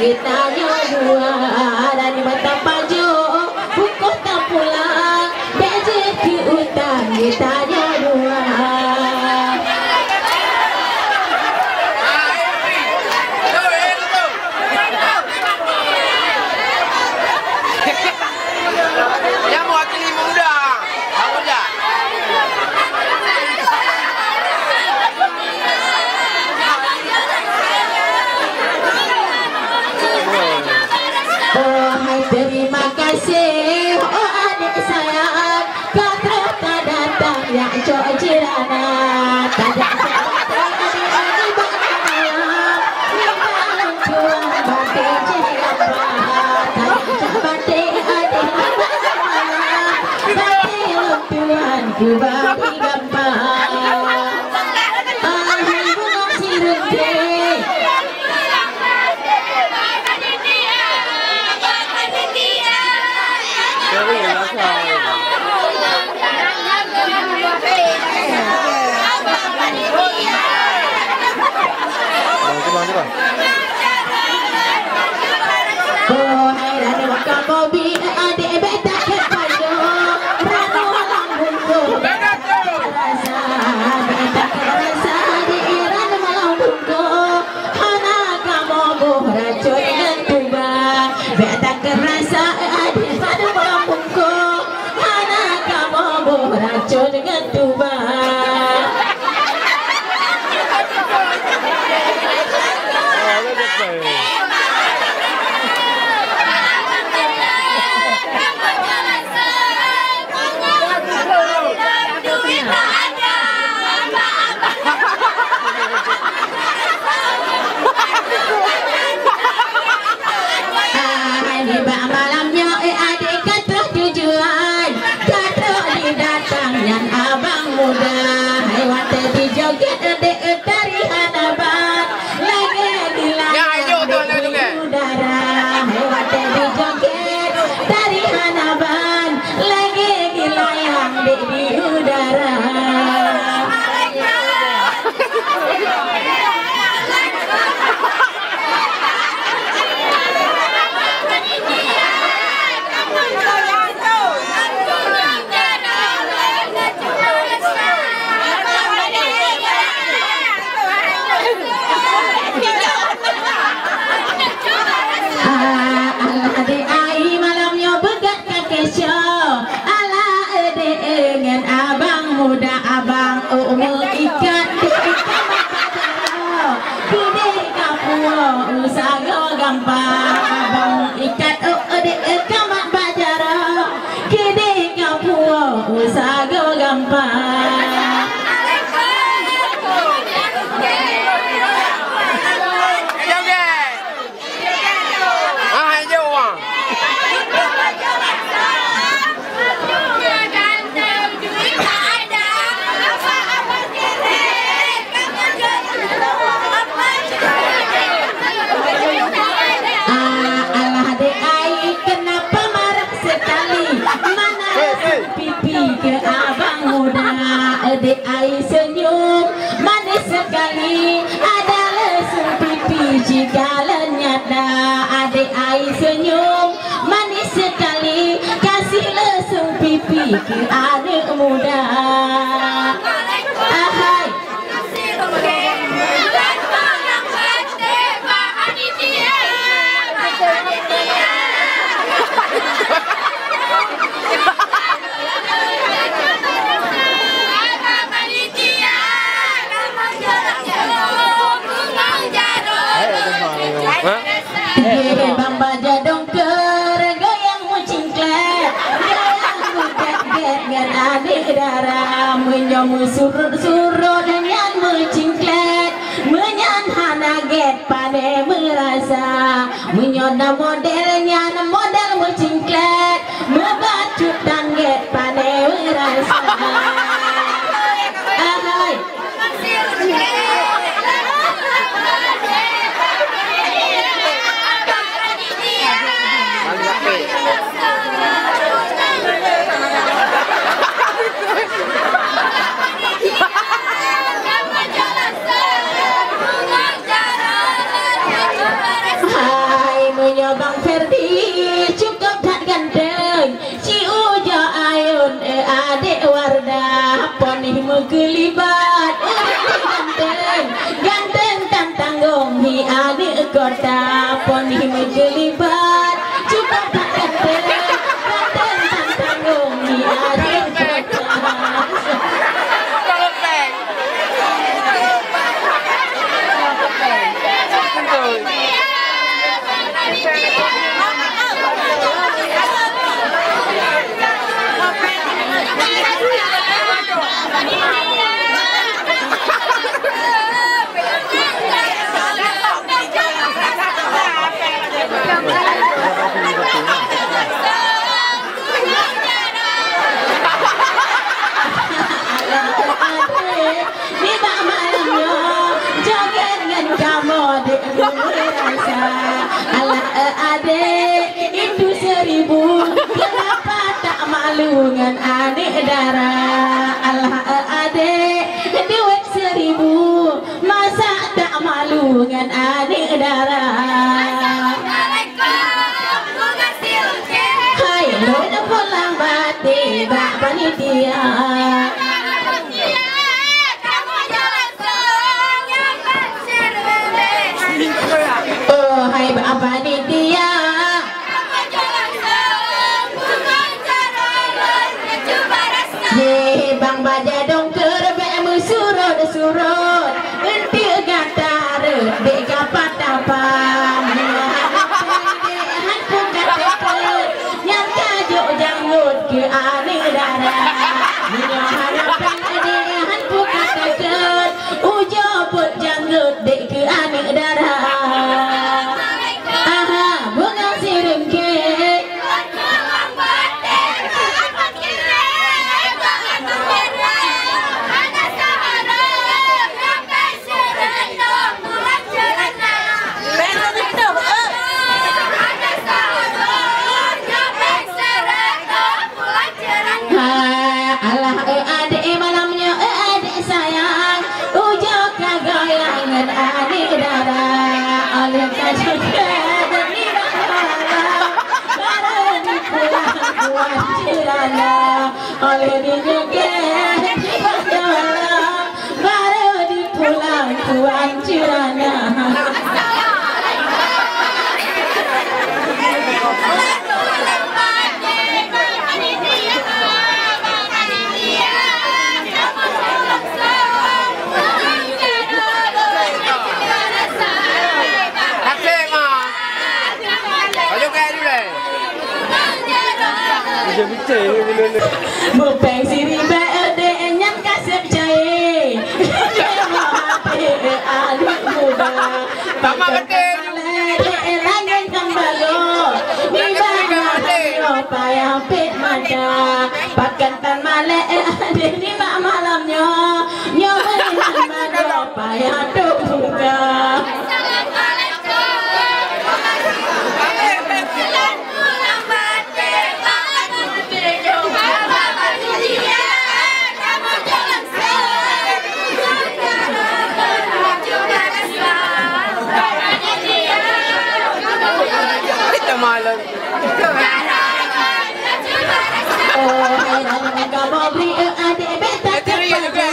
gitanya dua dan mata baju buku tak pulang rezeki utang gitanya dua. Yang mewakili muda, kamu ya. Oh hai terima kasih oh adik sayang kau ternyata datang yang cocirana tajak sebagai adik-adik bagaimana yang tuan batik siapa tajak batik adik bagaimana batik tuan ku bagi gampang ahli bunga sirente. Oh hai rani maka bobi adik beta kepada ranu lambung ko beta kerasa di ranu lambung ko hana kamu boh racun dengan tuba beta kerasa adik pada lambung ko hana kamu boh racun dengan tuba. Adik ai senyum manis sekali ada lesung pipi jika lenyata adik ai senyum manis sekali kasih lesung pipi ke adik muda. Ahai Bamba jadong goyang mucingklet goyang muket-get ngan adik darah menyomu surut-surut dengan mucingklet menyan hana get pada merasa menyoda modelnya model mucingklet membacut dan get pada merasa. Ahai malu merasa. Alah adik itu 1000, kenapa tak malu dengan adik darah? Alah adik duit 1000, masa tak malu dengan adik darah? Hai lo dah pulang batik bak panitia. Oh hai bak panitia. Ye bang baja dongker bak surut enti gatar dek kapat tapan. Yang tajuk janggut ke adik darah. Minyak harapan adik bukan takut, ujo put janggut dek ke adik darah. Aha bunga sirengke. Alah adik malamnya adik sayang, ujo kagayangan adik darah. Oleh kasih demi malam baru pulang kuat cirana. Oleh dijoget di malam baru dipulang kuat cirana. Mupeng siri berde nyam kasep jai. Adik muda Mama betul. Langgan kambalo Nibang payah pit mata Pakan tan malek adik ni mak malamnya Nyobain mado payah duk buka. Malam. Oh, kamu beri adik beta kepada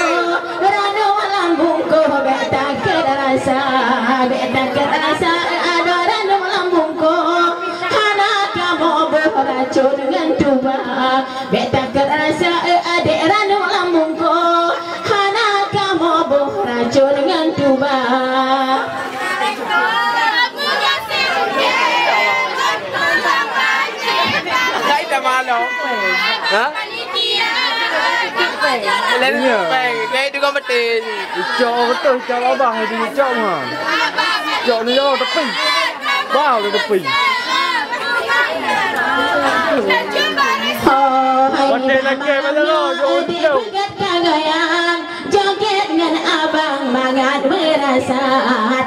Rano lambung ko beta kerasa, beta kerasa ada rano lambung ko. Hana kamu beracun dengan tuba, beta kerasa adik rano lambung ko. Hana kamu beracun dengan tuba. Malam. Ha? Lalu peng, kayak itu kompeten. Cok betul, cok abah di cok mah. Cok ni jauh tepi. Bau di tepi. Pandai lagi mana lo, jauh jauh. Joget dengan abang mangat merasa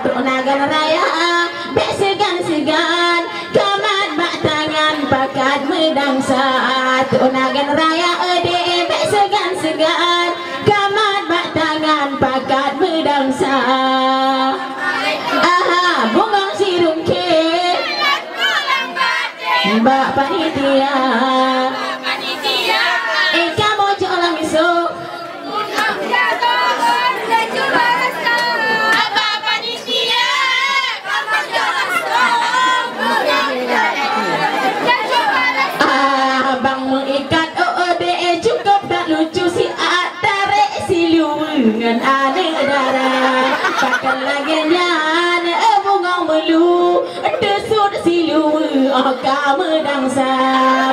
Tuk nagan raya besegan-segan kamat bak tangan pakat medangsa. Tuk nagan raya ede besegan-segan kamat bak tangan pakat medangsa. Aha bunga sirungke mbak panitia. Kamu jolang esok abang mengikat OODE cukup tak lucu si tarik si dengan adik darah. Pakai lagi nyan bunga melu desut si kamu dangsa.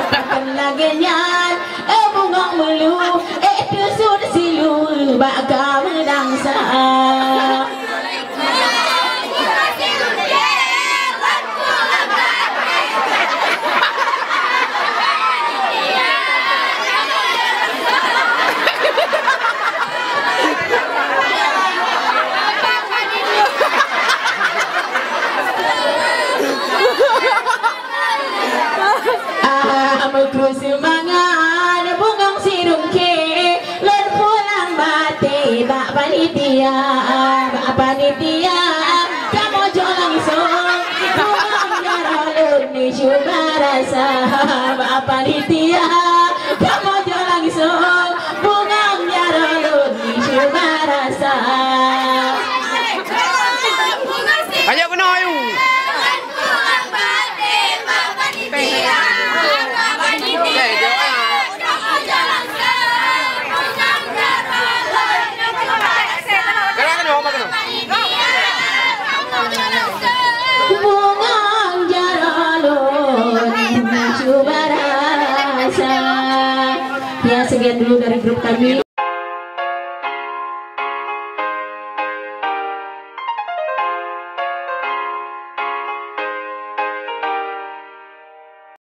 Pakai lagi nyan bunga melu desut si bak kamu dangsa. semangat bungong sirungke lor pulang bate bak panitia kamu jo langsung bungong jaralun ni syubarasa bak panitia kamu